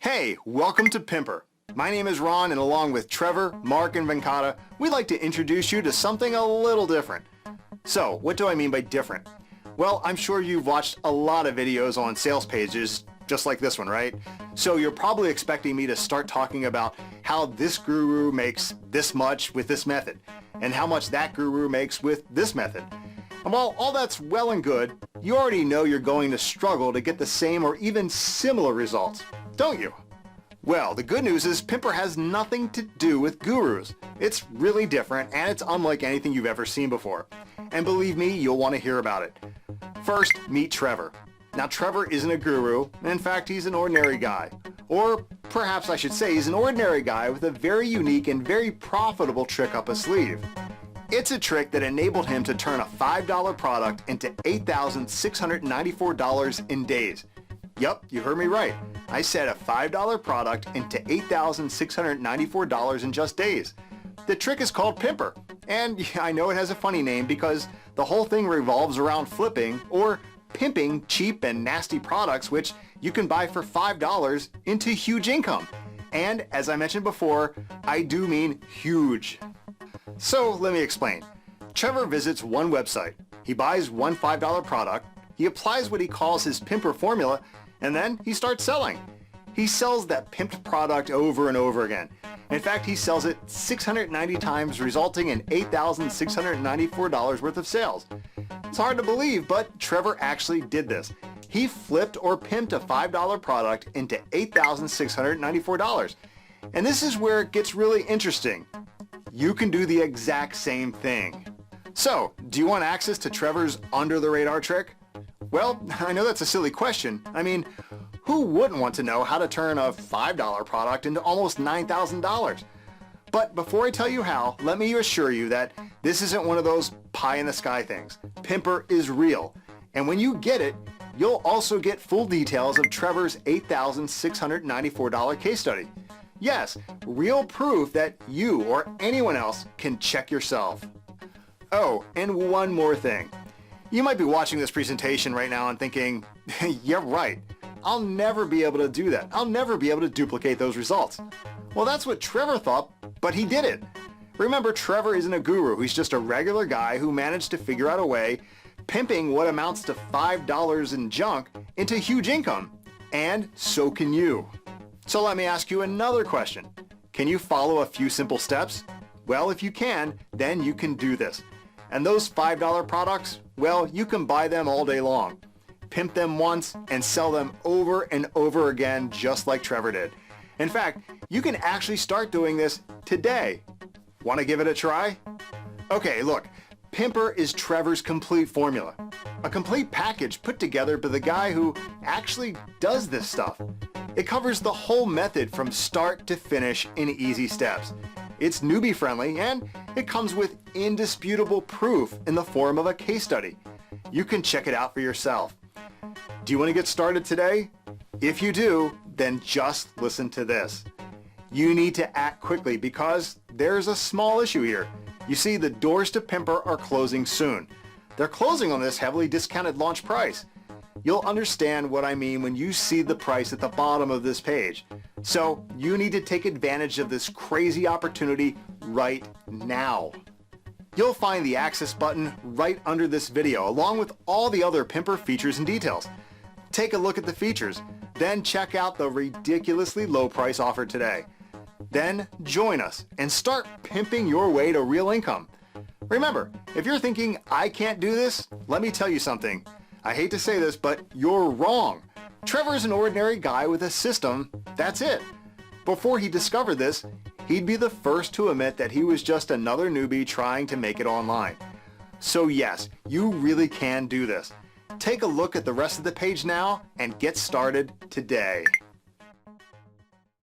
Hey, welcome to Pimper. My name is Ron, and along with Trevor, Mark, and Venkata, we'd like to introduce you to something a little different. So, what do I mean by different? Well, I'm sure you've watched a lot of videos on sales pages, just like this one, right? So you're probably expecting me to start talking about how this guru makes this much with this method, and how much that guru makes with this method. And while all that's well and good, you already know you're going to struggle to get the same or even similar results, don't you? Well, the good news is Pimper has nothing to do with gurus. It's really different, and it's unlike anything you've ever seen before. And believe me, you'll want to hear about it. First, meet Trevor. Now, Trevor isn't a guru. In fact, he's an ordinary guy. Or perhaps I should say he's an ordinary guy with a very unique and very profitable trick up his sleeve. It's a trick that enabled him to turn a $5 product into $8,694 in days. Yup, you heard me right. I said a $5 product into $8,694 in just days. The trick is called Pimper, and I know it has a funny name because the whole thing revolves around flipping or pimping cheap and nasty products which you can buy for $5 into huge income. And as I mentioned before, I do mean huge. So let me explain. Trevor visits one website. He buys one $5 product. He applies what he calls his Pimper formula, and then he starts selling. He sells that pimped product over and over again. In fact, he sells it 690 times, resulting in $8,694 worth of sales. It's hard to believe, but Trevor actually did this. He flipped or pimped a $5 product into $8,694. And this is where it gets really interesting. You can do the exact same thing. So, do you want access to Trevor's under-the-radar trick? Well, I know that's a silly question. I mean, who wouldn't want to know how to turn a $5 product into almost $9,000? But before I tell you how, let me assure you that this isn't one of those pie-in-the-sky things. Pimper is real. And when you get it, you'll also get full details of Trevor's $8,694 case study. Yes, real proof that you or anyone else can check yourself. Oh, and one more thing. You might be watching this presentation right now and thinking, yeah, right. I'll never be able to do that. I'll never be able to duplicate those results. Well, that's what Trevor thought, but he did it. Remember, Trevor isn't a guru. He's just a regular guy who managed to figure out a way, pimping what amounts to $5 in junk into huge income. And so can you. So let me ask you another question. Can you follow a few simple steps? Well, if you can, then you can do this. And those $5 products, well, you can buy them all day long. Pimp them once and sell them over and over again just like Trevor did. In fact, you can actually start doing this today. Want to give it a try? Okay, look, Pimper is Trevor's complete formula. A complete package put together by the guy who actually does this stuff. It covers the whole method from start to finish in easy steps. It's newbie friendly, and it comes with indisputable proof in the form of a case study. You can check it out for yourself. Do you want to get started today? If you do, then just listen to this. You need to act quickly because there's a small issue here. You see, the doors to Pimper are closing soon. They're closing on this heavily discounted launch price. You'll understand what I mean when you see the price at the bottom of this page. So you need to take advantage of this crazy opportunity right now. You'll find the access button right under this video along with all the other Pimper features and details. Take a look at the features, then check out the ridiculously low price offered today. Then join us and start pimping your way to real income. Remember, if you're thinking, I can't do this, let me tell you something. I hate to say this, but you're wrong. Trevor's an ordinary guy with a system, that's it. Before he discovered this, he'd be the first to admit that he was just another newbie trying to make it online. So yes, you really can do this. Take a look at the rest of the page now and get started today.